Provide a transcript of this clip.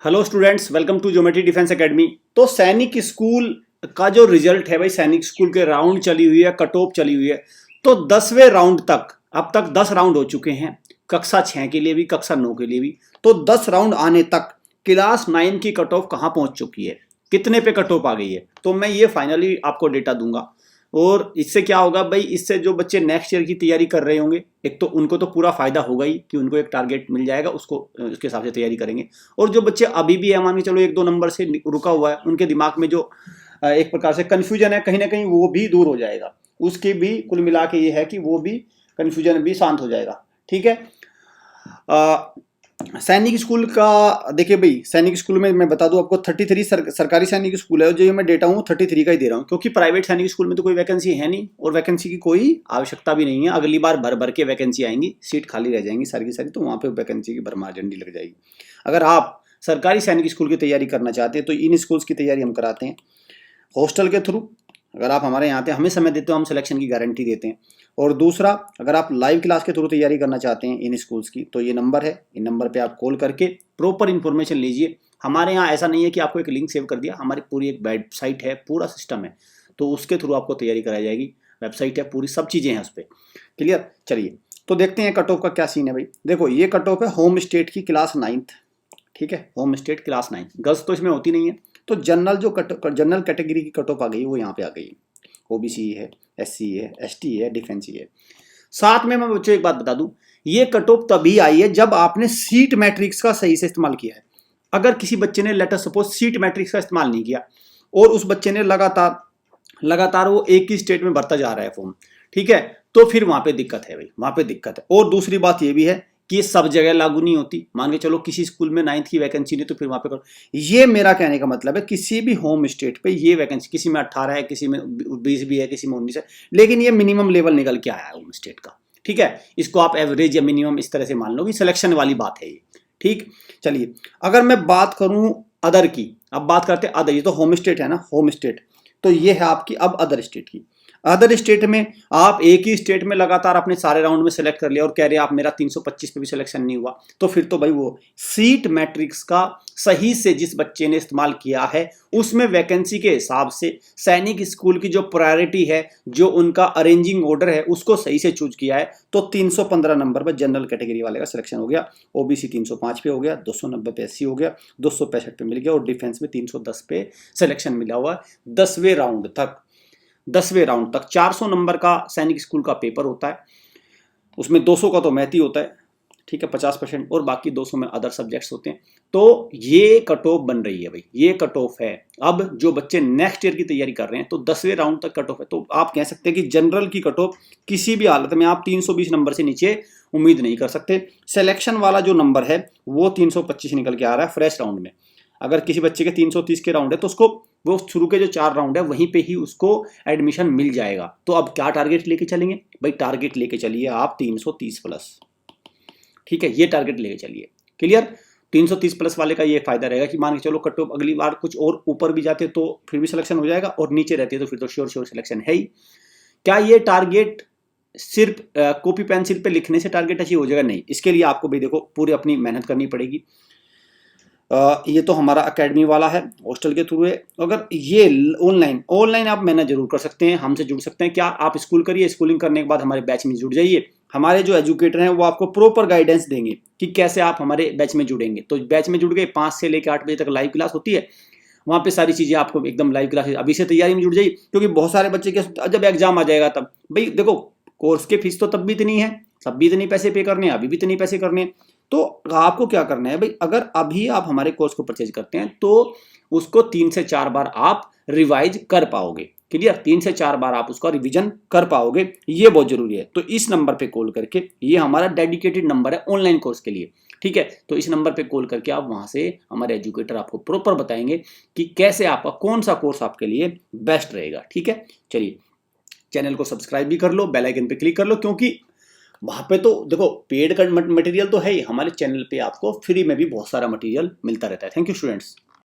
Hello students, welcome to geometry defence academy. तो Sainik school का जो रिजल्ट है भाई, सैनिक स्कूल के राउंड चली हुई है, कट ऑफ चली हुई है। तो 10वें राउंड तक, अब तक 10 राउंड हो चुके हैं, कक्षा 6 के लिए भी, कक्षा 9 के लिए भी। तो 10 राउंड आने तक क्लास 9 की कट ऑफ कहाँ पहुंच चुकी है, कितने पे कट ऑफ आ गई है, तो मैं ये फाइनली आपको डेटा दूंगा। और इससे क्या होगा भाई, इससे जो बच्चे नेक्स्ट ईयर की तैयारी कर रहे होंगे, एक तो उनको तो पूरा फायदा होगा ही कि उनको एक टारगेट मिल जाएगा, उसको उसके हिसाब से तैयारी करेंगे। और जो बच्चे अभी भी है, मान के चलो 1-2 नंबर से रुका हुआ है, उनके दिमाग में जो एक प्रकार से कन्फ्यूजन है, कहीं ना कहीं वो भी दूर हो जाएगा। उसके भी कुल मिला के ये है कि वो भी कन्फ्यूजन भी शांत हो जाएगा। ठीक है। सैनिक स्कूल का देखिए भाई, सैनिक स्कूल में मैं बता दूं आपको 33 सरकारी सैनिक स्कूल है, और जो मैं डेटा हूँ 33 का ही दे रहा हूँ, क्योंकि प्राइवेट सैनिक स्कूल में तो कोई वैकेंसी है नहीं और वैकेंसी की कोई आवश्यकता भी नहीं है। अगली बार भर भर के वैकेंसी आएंगी, सीट खाली रह जाएंगी सारी की सारी, तो वहाँ पे वैकेंसी की भरमार झंडी लग जाएगी। अगर आप सरकारी सैनिक स्कूल की तैयारी करना चाहते हैं तो इन स्कूल्स की तैयारी हम कराते हैं हॉस्टल के थ्रू। अगर आप हमारे यहाँ आते हैं, हमें समय देते हो, हम सिलेक्शन की गारंटी देते हैं। और दूसरा, अगर आप लाइव क्लास के थ्रू तैयारी करना चाहते हैं इन स्कूल्स की, तो ये नंबर है, इन नंबर पे आप कॉल करके प्रॉपर इन्फॉर्मेशन लीजिए। हमारे यहाँ ऐसा नहीं है कि आपको एक लिंक सेव कर दिया, हमारी पूरी एक वेबसाइट है, पूरा सिस्टम है, तो उसके थ्रू आपको तैयारी कराई जाएगी। वेबसाइट है पूरी, सब चीज़ें हैं उस पर। क्लियर। चलिए तो देखते हैं कट ऑफ का क्या सीन है भाई। देखो ये कट ऑफ है होम स्टेट की क्लास 9th। ठीक है, होम स्टेट क्लास 9 गर्ल्स तो इसमें होती नहीं है। तो जनरल जो जनरल कैटेगरी की कट ऑफ आ गई वो यहाँ पे आ गई। ओबीसी है, एससी है, एसटी है, डिफेंस है। साथ में मैं बच्चों एक बात बता दूं, ये कट ऑफ तभी आई है जब आपने सीट मैट्रिक्स का सही से इस्तेमाल किया है। अगर किसी बच्चे ने लेटर सपोज सीट मैट्रिक्स का इस्तेमाल नहीं किया और उस बच्चे ने लगातार लगातार वो एक ही स्टेट में भरता जा रहा है फॉर्म, ठीक है, तो फिर वहां पे दिक्कत है भाई, वहां पे दिक्कत है। और दूसरी बात ये भी है कि ये सब जगह लागू नहीं होती। मान के चलो किसी स्कूल में 9th की वैकेंसी नहीं, तो फिर वहां पे करो। ये मेरा कहने का मतलब है, किसी भी होम स्टेट पे ये वैकेंसी, किसी में 18 है, किसी में 20 भी है, किसी में 19 है, लेकिन ये मिनिमम लेवल निकल के आया है होम स्टेट का। ठीक है, इसको आप एवरेज या मिनिमम इस तरह से मान लो कि सिलेक्शन वाली बात है ये। ठीक। चलिए, अगर मैं बात करूं अदर की, अब बात करते हैं अदर। ये तो होम स्टेट है ना, होम स्टेट। तो ये है आपकी अब अदर स्टेट की। अदर स्टेट में आप एक ही स्टेट में लगातार अपने सारे राउंड में सेलेक्ट कर लिया और कह रहे हैं आप मेरा 325 पे भी सिलेक्शन नहीं हुआ, तो फिर तो भाई वो सीट मैट्रिक्स का सही से जिस बच्चे ने इस्तेमाल किया है उसमें वैकेंसी के हिसाब से सैनिक स्कूल की जो प्रायोरिटी है, जो उनका अरेंजिंग ऑर्डर है, उसको सही से चूज किया है, तो 315 नंबर पर जनरल कैटेगरी वाले का सिलेक्शन हो गया। ओबीसी 305 पे हो गया, 290 पे एससी हो गया, 265 पे मिल गया, और डिफेंस में 310 पे सिलेक्शन मिला हुआ है। 10वें राउंड तक 400 नंबर का सैनिक स्कूल का पेपर होता है, उसमें 200 का तो मैथ ही होता है, ठीक है, 50%, और बाकी 200 में अदर सब्जेक्ट्स होते हैं। तो ये कट ऑफ बन रही है भाई, ये कट ऑफ है। अब जो बच्चे नेक्स्ट ईयर की तैयारी कर रहे हैं तो 10वें राउंड तक कट ऑफ है। तो आप कह सकते हैं कि जनरल की कट ऑफ किसी भी हालत में आप 320 नंबर से नीचे उम्मीद नहीं कर सकते। सिलेक्शन वाला जो नंबर है वो 325 निकल के आ रहा है फ्रेश राउंड में। अगर किसी बच्चे के 330 के राउंड है तो उसको वो शुरू के जो 4 राउंड है वहीं पे ही उसको एडमिशन मिल जाएगा। तो अब क्या टारगेट लेके चलेंगे भाई? टारगेट लेके चलिए आप 330 प्लस। ठीक है, ये टारगेट लेके चलिए। क्लियर। 330 प्लस वाले का ये फायदा रहेगा कि मान के चलो कट ऑफ अगली बार कुछ और ऊपर भी जाते तो फिर भी सिलेक्शन हो जाएगा, और नीचे रहते तो फिर तो श्योर सिलेक्शन है ही। क्या ये टारगेट सिर्फ कॉपी पेंसिल पे लिखने से टारगेट अचीव हो जाएगा? नहीं, इसके लिए आपको भी देखो पूरी अपनी मेहनत करनी पड़ेगी। ये तो हमारा एकेडमी वाला है, हॉस्टल के थ्रू है। अगर ये ऑनलाइन आप मेहनत जरूर कर सकते हैं, हमसे जुड़ सकते हैं। क्या आप स्कूल करिए, स्कूलिंग करने के बाद हमारे बैच में जुड़ जाइए। हमारे जो एजुकेटर हैं वो आपको प्रॉपर गाइडेंस देंगे कि कैसे आप हमारे बैच में जुड़ेंगे। तो बैच में जुड़ गए, 5 से लेकर 8 बजे तक लाइव क्लास होती है, वहाँ पे सारी चीज़ें आपको एकदम लाइव क्लास। अभी से तैयारी में जुड़ जाइए, क्योंकि बहुत सारे बच्चे के जब एग्जाम आ जाएगा तब भाई देखो, कोर्स के फीस तो तब भी इतनी है, सब भी इतनी पैसे पे करने हैं, अभी भी इतनी पैसे करने हैं। तो आपको क्या करना है भाई, अगर अभी आप हमारे कोर्स को परचेज करते हैं तो उसको 3 से 4 बार आप रिवाइज कर पाओगे। क्लियर। 3 से 4 बार आप उसका रिवीजन कर पाओगे, ये बहुत जरूरी है। तो इस नंबर पे कॉल करके, ये हमारा डेडिकेटेड नंबर है ऑनलाइन कोर्स के लिए, ठीक है, तो इस नंबर पे कॉल करके आप वहां से, हमारे एजुकेटर आपको प्रॉपर बताएंगे कि कैसे आपका कौन सा कोर्स आपके लिए बेस्ट रहेगा। ठीक है। चलिए, चैनल को सब्सक्राइब भी कर लो, बेल आइकन पे क्लिक कर लो, क्योंकि वहां पे तो देखो पेड का मटेरियल तो है ही, हमारे चैनल पे आपको फ्री में भी बहुत सारा मटेरियल मिलता रहता है। Thank you students.